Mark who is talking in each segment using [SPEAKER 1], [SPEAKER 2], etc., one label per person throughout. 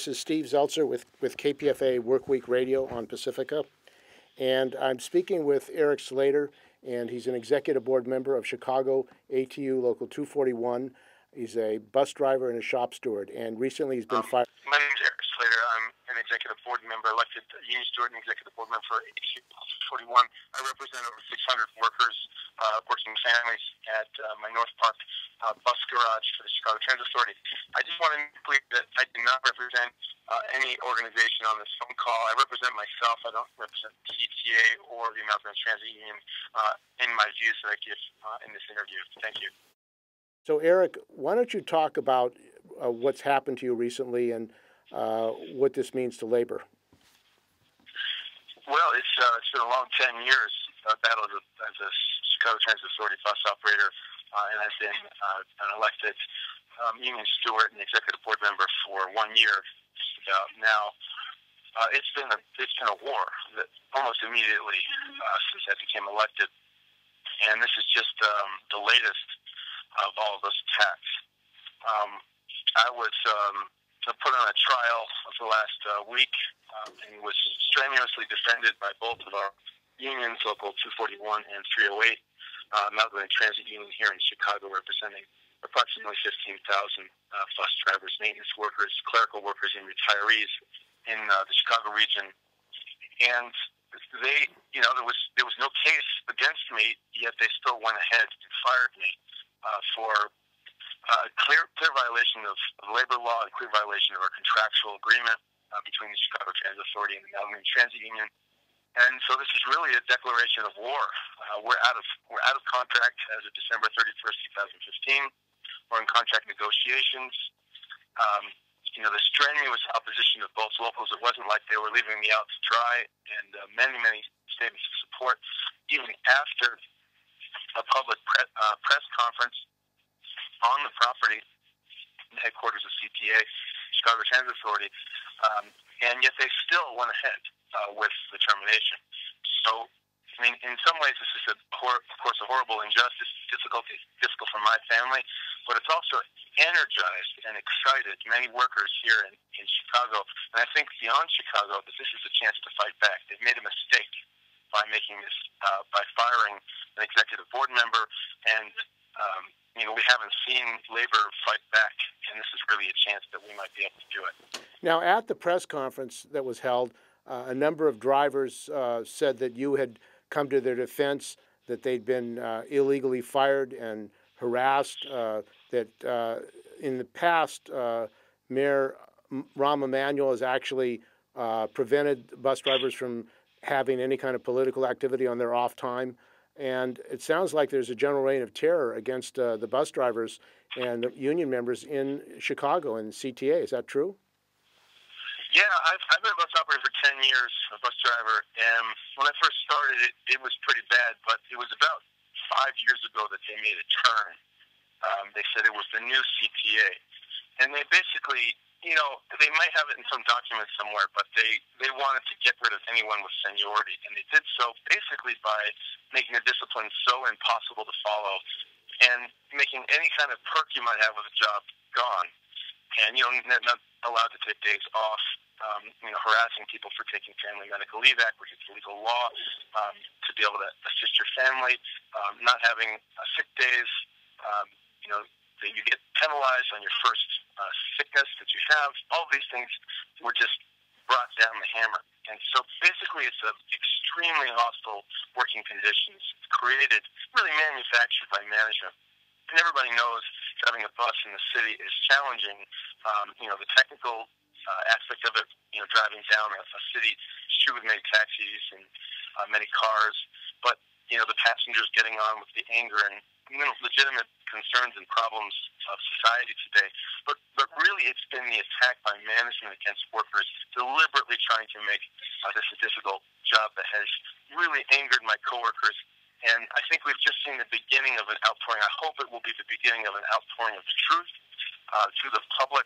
[SPEAKER 1] This is Steve Zeltzer with KPFA Workweek Radio on Pacifica. And I'm speaking with Eric Slater, and he's an executive board member of Chicago ATU Local 241. He's a bus driver and a shop steward, and recently he's been fired.
[SPEAKER 2] My name is Eric Slater. I'm an executive board member, elected union steward and executive board member for ATU Local 241. I represent over 600 workers, working families at my North Park bus garage for the Chicago Transit Authority. I just want to make clear that I do not represent any organization on this phone call. I represent myself. I don't represent the CTA or the American Transit Union in my views that I give in this interview. Thank you.
[SPEAKER 1] So, Eric, why don't you talk about what's happened to you recently and what this means to labor?
[SPEAKER 2] Well, it's been a long 10 years battle as a Chicago Transit Authority bus operator, and I've been an elected union steward and executive board member for 1 year now. It's been a war that almost immediately since I became elected, and this is just the latest of all of those attacks. I was put on a trial for the last week and was strenuously defended by both of our unions, Local 241 and 308, Amalgamated Transit Union here in Chicago, representing approximately 15,000 bus drivers, maintenance workers, clerical workers, and retirees in the Chicago region. And they, there was no case against me, yet they still went ahead and fired me for clear violation of labor law and clear violation of our contractual agreement between the Chicago Transit Authority and the Amalgamated Transit Union. And so this is really a declaration of war. We're out of contract as of December 31st, 2015. We're in contract negotiations. The strenuous opposition of both locals. It wasn't like they were leaving me out to dry, and many statements of support, even after a public press conference on the property, the headquarters of CTA, Chicago Transit Authority, and yet they still went ahead with the termination. So, I mean, in some ways, this is, of course, a horrible injustice, difficult for my family, but it's also energized and excited many workers here in Chicago, and I think beyond Chicago, that this is a chance to fight back. They've made a mistake by making this, by firing an executive board member, and we haven't seen labor fight back, and this is really a chance that we might be able to do it.
[SPEAKER 1] Now, at the press conference that was held, a number of drivers said that you had come to their defense, that they'd been illegally fired and harassed, that in the past, Mayor Rahm Emanuel has actually prevented bus drivers from having any kind of political activity on their off time. And it sounds like there's a general reign of terror against the bus drivers and the union members in Chicago and CTA. Is that true?
[SPEAKER 2] Yeah, I've been a bus operator for 10 years, a bus driver, and when I first started, it was pretty bad, but it was about 5 years ago that they made a turn. They said it was the new CTA, and they basically, they might have it in some document somewhere, but they wanted to get rid of anyone with seniority, and they did so basically by making the discipline so impossible to follow and making any kind of perk you might have with a job gone. And, not allowed to take days off, harassing people for taking Family Medical Leave Act, which is illegal law, to be able to assist your family, not having sick days, that you get penalized on your first sickness that you have. All these things were just brought down the hammer. And so basically it's extremely hostile working conditions created, really manufactured by management. And everybody knows driving a bus in the city is challenging. The technical aspect of it, driving down a city street with many taxis and many cars, but the passengers getting on with the anger and legitimate concerns and problems of society today. But really, it's been the attack by management against workers, deliberately trying to make this a difficult job that has really angered my coworkers. And I think we've just seen the beginning of an outpouring. I hope it will be the beginning of an outpouring of the truth to the public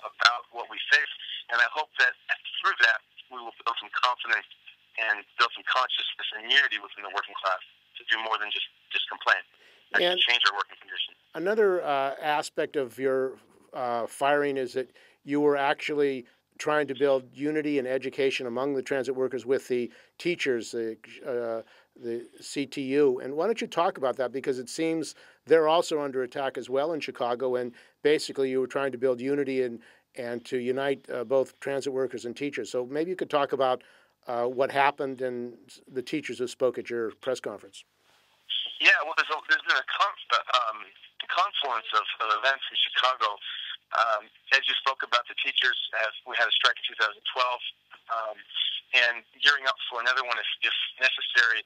[SPEAKER 2] about what we face. And I hope that through that, we will build some confidence and build some consciousness and unity within the working class to do more than just complain and change our working conditions.
[SPEAKER 1] Another aspect of your firing is that you were actually trying to build unity and education among the transit workers with the teachers, the CTU. And why don't you talk about that? Because it seems they're also under attack as well in Chicago. And basically, you were trying to build unity and to unite both transit workers and teachers. So maybe you could talk about what happened and the teachers who spoke at your press conference.
[SPEAKER 2] Yeah, well, there's been a confluence of events in Chicago. As you spoke about the teachers, we had a strike in 2012, and gearing up for another one if necessary,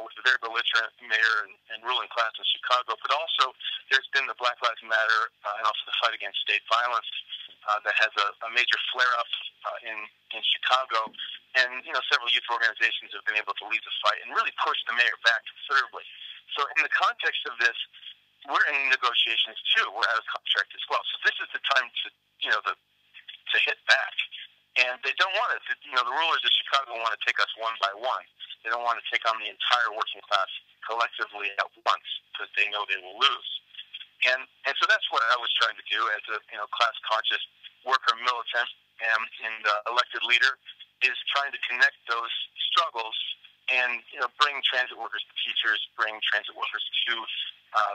[SPEAKER 2] with a very belligerent mayor and ruling class in Chicago. But also, there's been the Black Lives Matter and also the fight against state violence that has a major flare-up in Chicago. And, several youth organizations have been able to lead the fight and really push the mayor back considerably. So in the context of this, we're in negotiations too. We're out of contract as well. So this is the time to hit back. And they don't want it. The rulers of Chicago want to take us one by one. They don't want to take on the entire working class collectively at once because they know they will lose. And so that's what I was trying to do as a class conscious worker militant and elected leader, is trying to connect those struggles and bring transit workers to teachers, bring transit workers to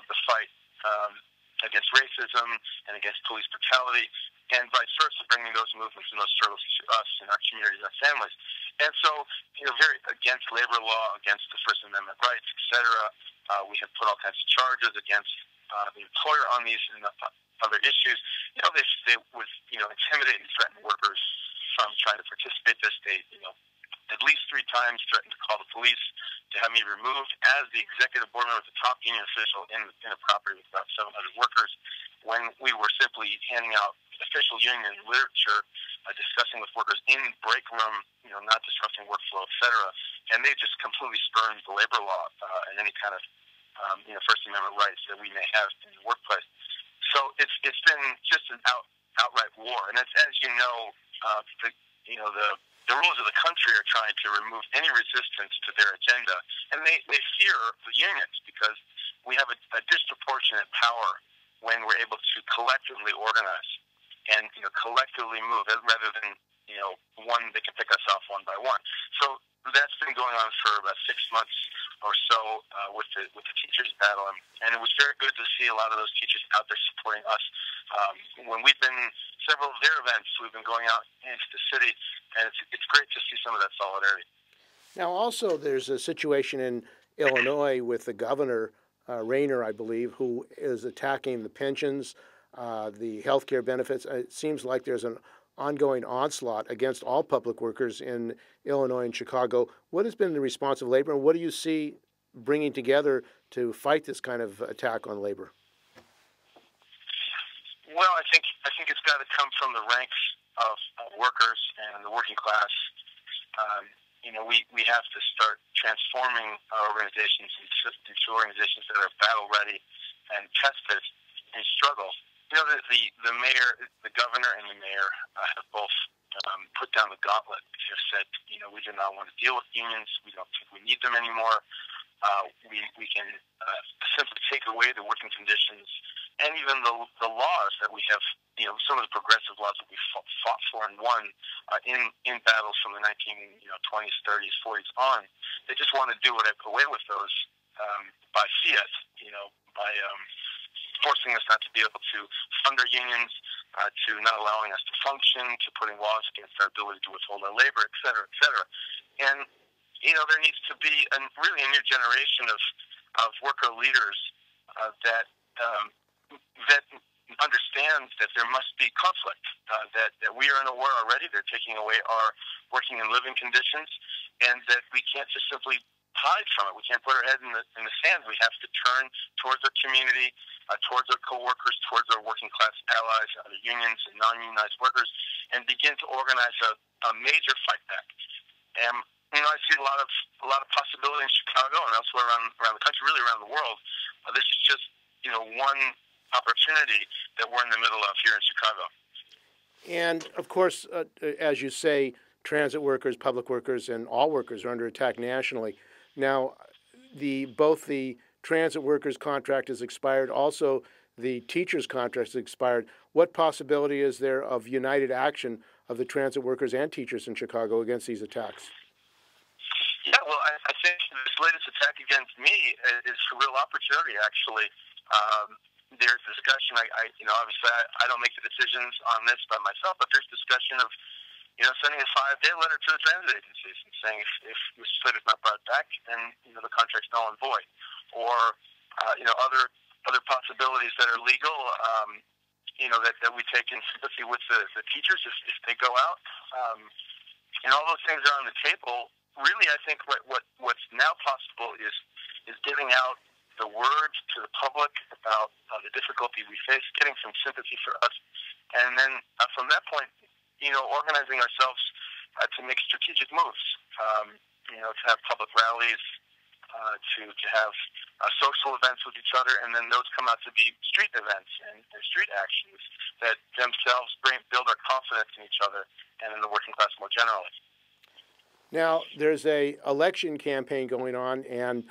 [SPEAKER 2] the fight against racism and against police brutality, and vice versa, bringing those movements and those struggles to us and our communities, our families. And so, very against labor law, against the First Amendment rights, et cetera. We have put all kinds of charges against the employer on these and other issues. They would, intimidate and threaten workers from trying to participate this. They, at least 3 times threatened to call the police to have me removed as the executive board member, the top union official in a property with about 700 workers, when we were simply handing out official union literature, discussing with workers in break room, not disrupting workflow, et cetera. And they just completely spurned the labor law and any kind of First Amendment rights that we may have in the workplace. So it's been just an outright war. And as you know, the rulers of the country are trying to remove any resistance to their agenda, and they fear the unions because we have a disproportionate power when we're able to collectively organize and collectively move rather than one they can pick us off one by one. So that's been going on for about 6 months or so with the teachers battle, and it was very good to see a lot of those teachers out there supporting us. When we've been several of their events, we've been going out into the city, and it's great to see some of that solidarity.
[SPEAKER 1] Now, also, there's a situation in Illinois with the governor, Rayner, I believe, who is attacking the pensions, the health care benefits. It seems like there's an ongoing onslaught against all public workers in Illinois and Chicago. What has been the response of labor, and what do you see bringing together to fight this kind of attack on labor?
[SPEAKER 2] Well, I think it's got to come from the ranks of workers and the working class. We have to start transforming our organizations into organizations that are battle ready and tested in struggle. The mayor, the governor, and the mayor have both put down the gauntlet. Have said, we do not want to deal with unions. We don't think we need them anymore. We can simply take away the working conditions and even the laws that we have. Some of the progressive laws that we fought for and won in battles from the 1920s, 30s, 40s on. They just want to do away with those by fiat. By forcing us not to be able to fund our unions, to not allowing us to function, to putting laws against our ability to withhold our labor, et cetera, et cetera. And, there needs to be really a new generation of worker leaders that understands that there must be conflict, that we are in a war already. They're taking away our working and living conditions, and that we can't just simply hide from it. We can't put our head in the sand. We have to turn towards our community, towards our coworkers, towards our working class allies, the unions and non-unionized workers, and begin to organize a major fight back. And I see a lot of possibility in Chicago and elsewhere around the country, really around the world. This is just one opportunity that we're in the middle of here in Chicago.
[SPEAKER 1] And of course, as you say, transit workers, public workers, and all workers are under attack nationally. Now, both the transit workers' contract has expired. Also, the teachers' contract has expired. What possibility is there of united action of the transit workers and teachers in Chicago against these attacks?
[SPEAKER 2] Yeah, well, I think this latest attack against me is a real opportunity, actually. There's discussion. Obviously, I don't make the decisions on this by myself, but there's discussion of, sending a 5-day letter to the transit agencies and saying if Mr. Slater's not brought back, then the contract's null and void, or other possibilities that are legal. That we take in sympathy with the teachers if they go out, and all those things are on the table. Really, I think what's now possible is getting out the word to the public about the difficulty we face, getting some sympathy for us, and then from that point, organizing ourselves to make strategic moves. To have public rallies, to have social events with each other, and then those come out to be street events and street actions that themselves build our confidence in each other and in the working class more generally.
[SPEAKER 1] Now, there's a election campaign going on, and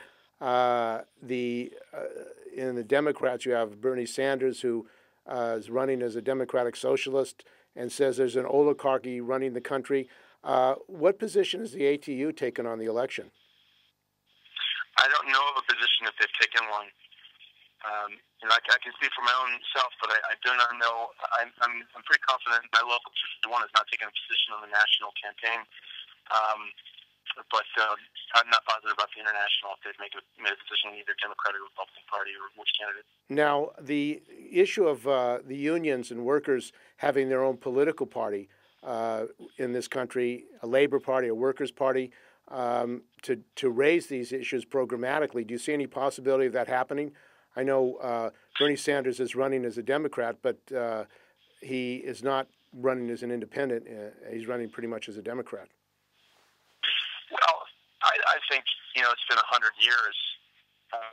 [SPEAKER 1] in the Democrats, you have Bernie Sanders, who is running as a Democratic Socialist and says there's an oligarchy running the country. What position has the ATU taken on the election?
[SPEAKER 2] I don't know of a position if they've taken one. I can speak for my own self, but I do not know. I'm pretty confident my local one has not taken a position on the national campaign. But I'm not positive about the international if they've made a position in either Democratic or Republican Party or which candidate. Now,
[SPEAKER 1] the issue of the unions and workers having their own political party in this country, a labor party, a workers' party, to raise these issues programmatically. Do you see any possibility of that happening? I know Bernie Sanders is running as a Democrat, but he is not running as an independent. He's running pretty much as a Democrat.
[SPEAKER 2] Well, I think, it's been 100 years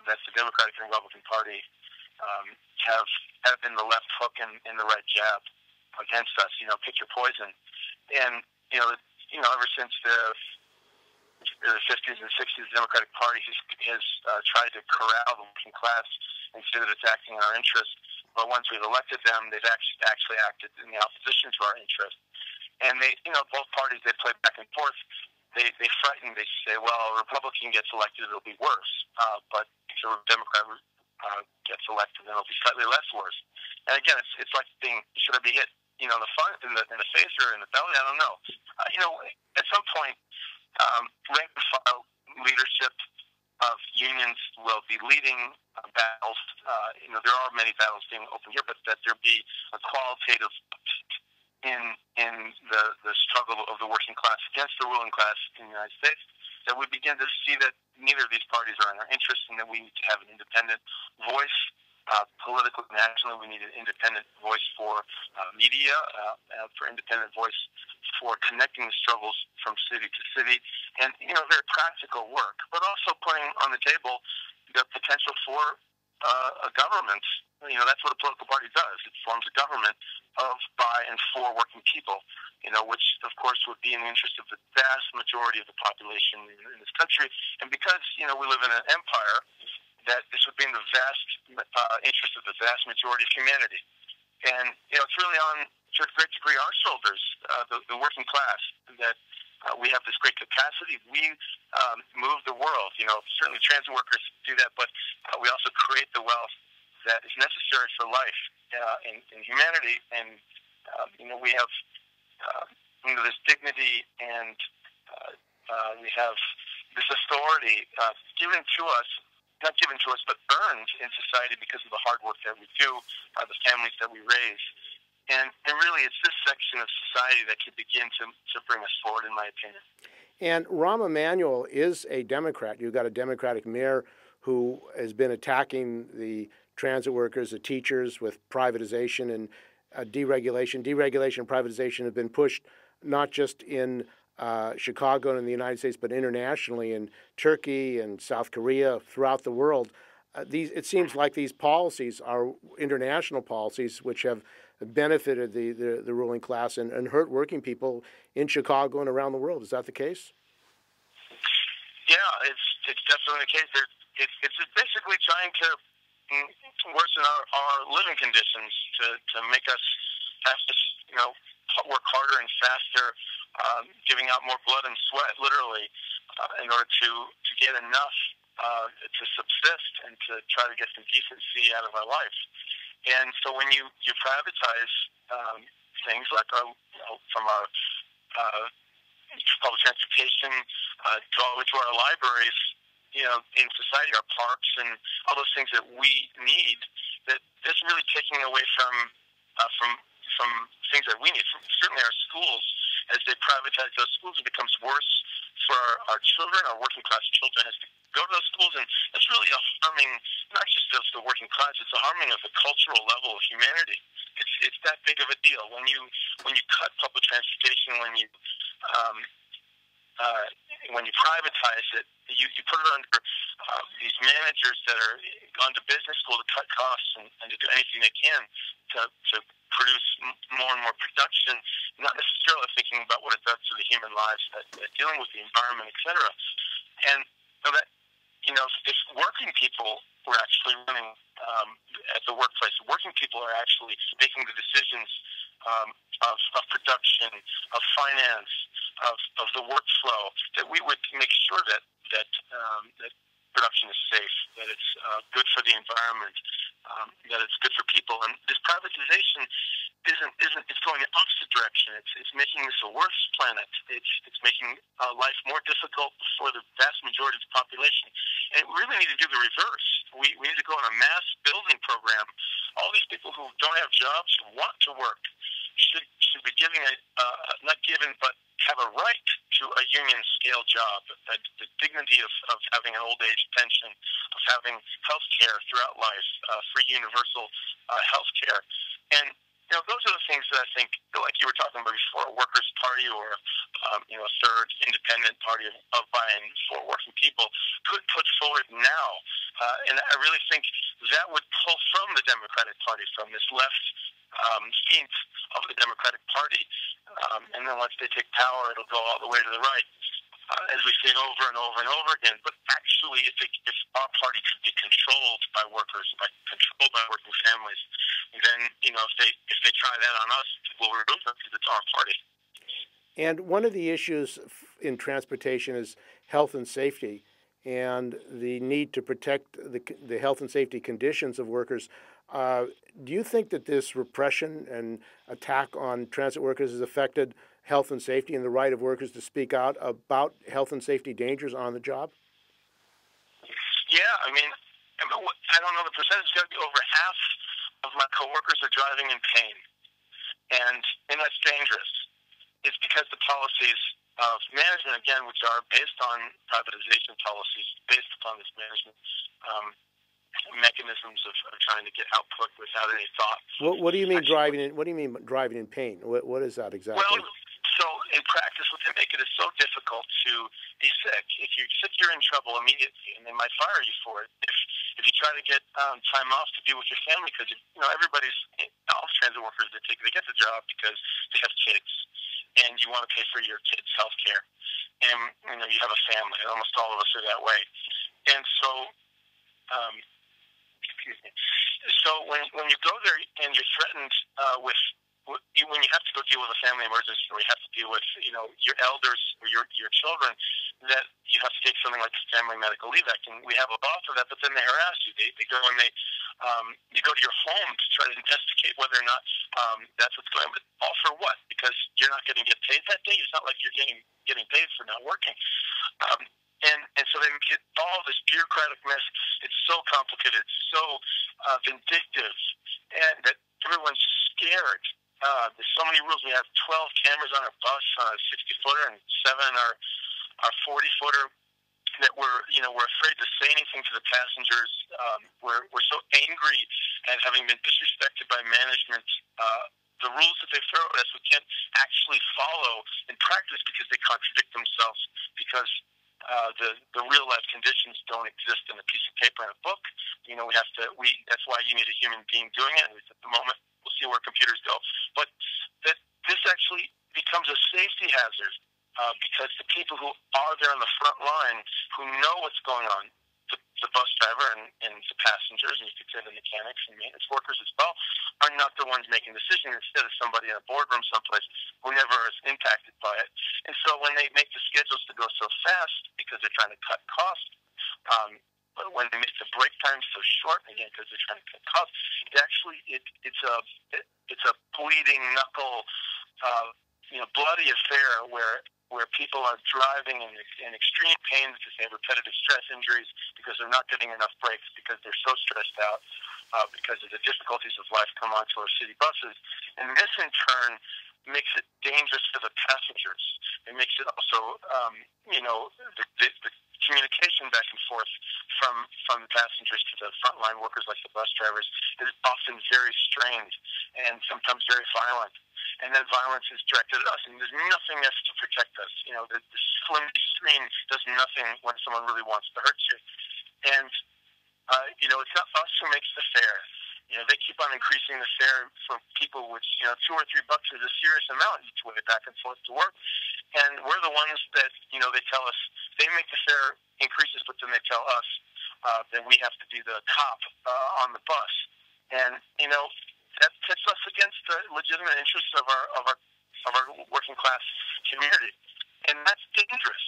[SPEAKER 2] that the Democratic and Republican Party have been the left hook and the right jab against us, pick your poison. And, ever since the 50s and 60s, the Democratic Party has tried to corral the working class instead of attacking our interests. But once we've elected them, they've actually acted in the opposition to our interests. And they, both parties, they play back and forth. They frighten. They say, well, a Republican gets elected, it'll be worse. But if a Democrat gets elected, then it'll be slightly less worse. And again, it's like should I be hit, in the front, in the face, or in the belly? I don't know. At some point, rank and file leadership of unions will be leading battles. There are many battles being opened here, but that there be a qualitative in the struggle of the working class against the ruling class in the United States, that we begin to see that neither of these parties are in our interest, and that we need to have an independent voice. Politically, nationally, we need an independent voice for media, for independent voice for connecting the struggles from city to city, and very practical work, but also putting on the table the potential for a government. That's what a political party does. It forms a government of, by, and for working people, which, of course, would be in the interest of the vast majority of the population in this country. And because, we live in an empire, that this would be in the vast interest of the vast majority of humanity. And, it's really on, to a great degree, our shoulders, the working class, that we have this great capacity. We move the world. Certainly transit workers do that, but we also create the wealth that is necessary for life in humanity. And, we have this dignity, and we have this authority given to us, not given to us, but earned in society because of the hard work that we do, the families that we raise. And really, it's this section of society that could begin to bring us forward, in my opinion.
[SPEAKER 1] And Rahm Emanuel is a Democrat. You've got a Democratic mayor who has been attacking the transit workers, the teachers, with privatization and deregulation. Deregulation and privatization have been pushed not just in Chicago and in the United States, but internationally in Turkey and South Korea, throughout the world. It seems like these policies are international policies which have benefited the ruling class and hurt working people in Chicago and around the world. Is that the case?
[SPEAKER 2] Yeah, it's definitely the case. It's basically trying to worsen our living conditions to make us have to work harder and faster, giving out more blood and sweat, literally, in order to get enough to subsist and to try to get some decency out of our life. And so when you privatize things like from our public transportation all the way to our libraries, in society, our parks and all those things that we need, that's really taking away from things that we need. Certainly our schools, as they privatize those schools, it becomes worse for our children, our working class children, as they go to those schools, and it's really a harming, not just of the working class, it's a harming of the cultural level of humanity. It's that big of a deal. When you cut public transportation, when you privatize it, you put it under these managers that are gone to business school to cut costs and to do anything they can to produce more and more production, not necessarily thinking about what it does to the human lives, that dealing with the environment, etc. And so that, if working people were actually running at the workplace, working people are actually making the decisions of production, of finance, of the workflow, that we would make sure that production is safe, that it's good for the environment, that it's good for people. And this privatization it's going in the opposite direction. It's making this a worse planet. It's making life more difficult for the vast majority of the population. And we really need to do the reverse. We need to go on a mass building program. All these people who don't have jobs, who want to work, should be given not given, but have a right to a union scale job, the dignity of having an old age pension, of having health care throughout life, free universal health care. And those are the things that I think, like you were talking about before, a workers' party or a third independent party of buying for working people could put forward now. And I really think that would pull from the Democratic Party, from this left field of the Democratic Party. And then once they take power, it'll go all the way to the right, as we see over and over and over again. But actually, if our party could be controlled by workers, controlled by working families, then if they try that on us, we'll remove them because it's our party.
[SPEAKER 1] And one of the issues in transportation is health and safety, and the need to protect the health and safety conditions of workers. Do you think that this repression and attack on transit workers has affected health and safety and the right of workers to speak out about health and safety dangers on the job?
[SPEAKER 2] Yeah, I don't know the percentage. It's got to be over half of my coworkers are driving in pain, and that's dangerous. It's because the policies of management, again, which are based on privatization policies, based upon this management mechanisms of trying to get output without any thought.
[SPEAKER 1] What do you mean driving in? What do you mean driving in pain? What is that exactly?
[SPEAKER 2] Well, so in practice, what they make it is so difficult to be sick. If you're sick, you're in trouble immediately, and they might fire you for it. If you try to get time off to be with your family, because everybody's all transit workers they get the job because they have kids, and you want to pay for your kids' health care, and you have a family. Almost all of us are that way, and so. Excuse me. So when you go there and you're threatened when you have to go deal with a family emergency, or you have to deal with your elders or your children, that you have to take something like family medical leave act, and we have a law for that. But then they harass you. They go and you go to your home to try to investigate whether or not that's what's going on. But all for what? Because you're not going to get paid that day. It's not like you're getting paid for not working. And so they get all this bureaucratic mess. It's so complicated, so vindictive, and that everyone's scared. There's so many rules. We have 12 cameras on our bus, on a 60-footer, and 7 on our 40-footer. That we're afraid to say anything to the passengers. We're so angry at having been disrespected by management. The rules that they throw at us, we can't actually follow in practice because they contradict themselves. Because the real life conditions don't exist in a piece of paper in a book. That's why you need a human being doing it. At least at the moment, we'll see where computers go. But that this actually becomes a safety hazard because the people who are there on the front line, who know what's going on, the the bus driver and the passengers, and you could say the mechanics and maintenance workers as well, are not the ones making decisions. Instead of somebody in a boardroom someplace who never is impacted by it. And so when they make the schedules to go so fast because they're trying to cut costs, but when they make the break time so short, again because they're trying to cut costs, it's a bleeding knuckle, bloody affair where people are driving in extreme pain because they have repetitive stress injuries, because they're not getting enough breaks, because they're so stressed out, because of the difficulties of life come onto our city buses. And this, in turn, makes it dangerous for the passengers. It makes it also, the communication back and forth from the passengers to the frontline workers like the bus drivers is often very strained and sometimes very violent. And then violence is directed at us, and there's nothing else to protect us. The flimsy screen does nothing when someone really wants to hurt you. And, it's not us who makes the fare. They keep on increasing the fare for people, which, $2 or $3 is a serious amount each way back and forth to work. And we're the ones that, they tell us, they make the fare increases, but then they tell us that we have to be the top on the bus. And, that pits us against the legitimate interests of our working class community. And that's dangerous.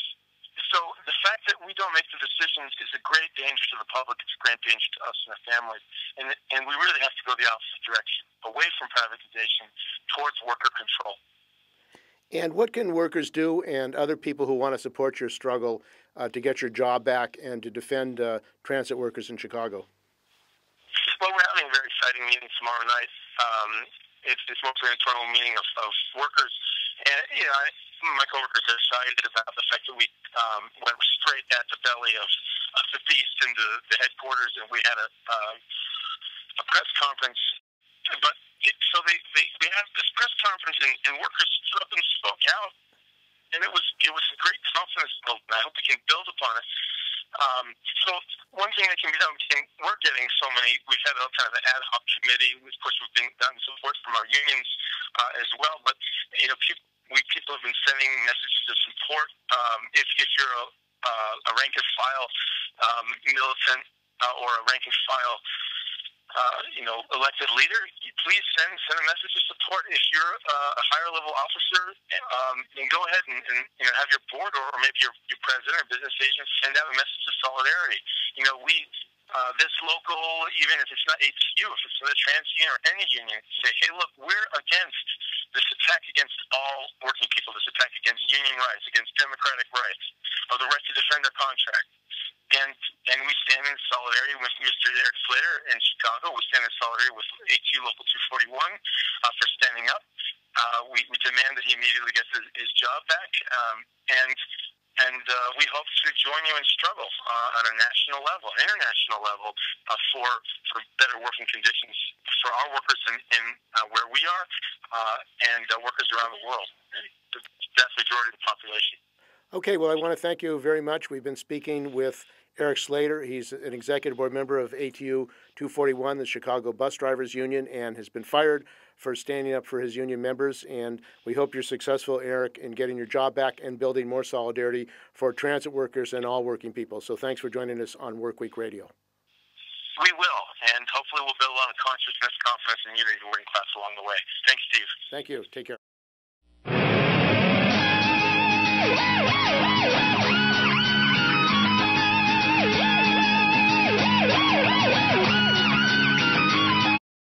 [SPEAKER 2] So the fact that we don't make the decisions is a great danger to the public. It's a great danger to us and our families. And we really have to go the opposite direction, away from privatization towards worker control.
[SPEAKER 1] And what can workers do, and other people who want to support your struggle to get your job back and to defend transit workers in Chicago?
[SPEAKER 2] Well, we're having a very exciting meeting tomorrow night. It's mostly an internal meeting of workers. And, my coworkers are excited about the fact that we went straight at the belly of the beast into the headquarters, and we had a press conference. But so they had this press conference, and workers stood up and spoke out, and it was a great confidence build, and I hope we can build upon it. So one thing that can be done, we're getting so many. We've had a kind of an ad hoc committee. Of course, we've gotten support from our unions as well. But people have been sending messages of support. If you're a rank and file militant or a rank and file elected leader, please send a message of support. If you're a higher level officer, then go ahead and have your board or maybe your president or business agent send out a message of solidarity. This local, even if it's not ATU, if it's the trans union or any union, say, hey, look, we're against this attack against all working people, this attack against union rights, against democratic rights, of the right to defend their contract. And we stand in solidarity with Mr. Eric Slater in Chicago. We stand in solidarity with ATU Local 241 for standing up. We demand that he immediately gets his job back. And we hope to join you in struggle on a national level, international level, for better working conditions for our workers in where we are and workers around the world, the vast majority of the population.
[SPEAKER 1] Okay, well, I want to thank you very much. We've been speaking with Eric Slater. He's an executive board member of ATU 241, the Chicago Bus Drivers Union, and has been fired for standing up for his union members. And we hope you're successful, Eric, in getting your job back and building more solidarity for transit workers and all working people. So thanks for joining us on Workweek Radio.
[SPEAKER 2] We will, and hopefully we'll build a lot of consciousness, confidence, and unity in the working class along the way. Thanks, Steve.
[SPEAKER 1] Thank you. Take care.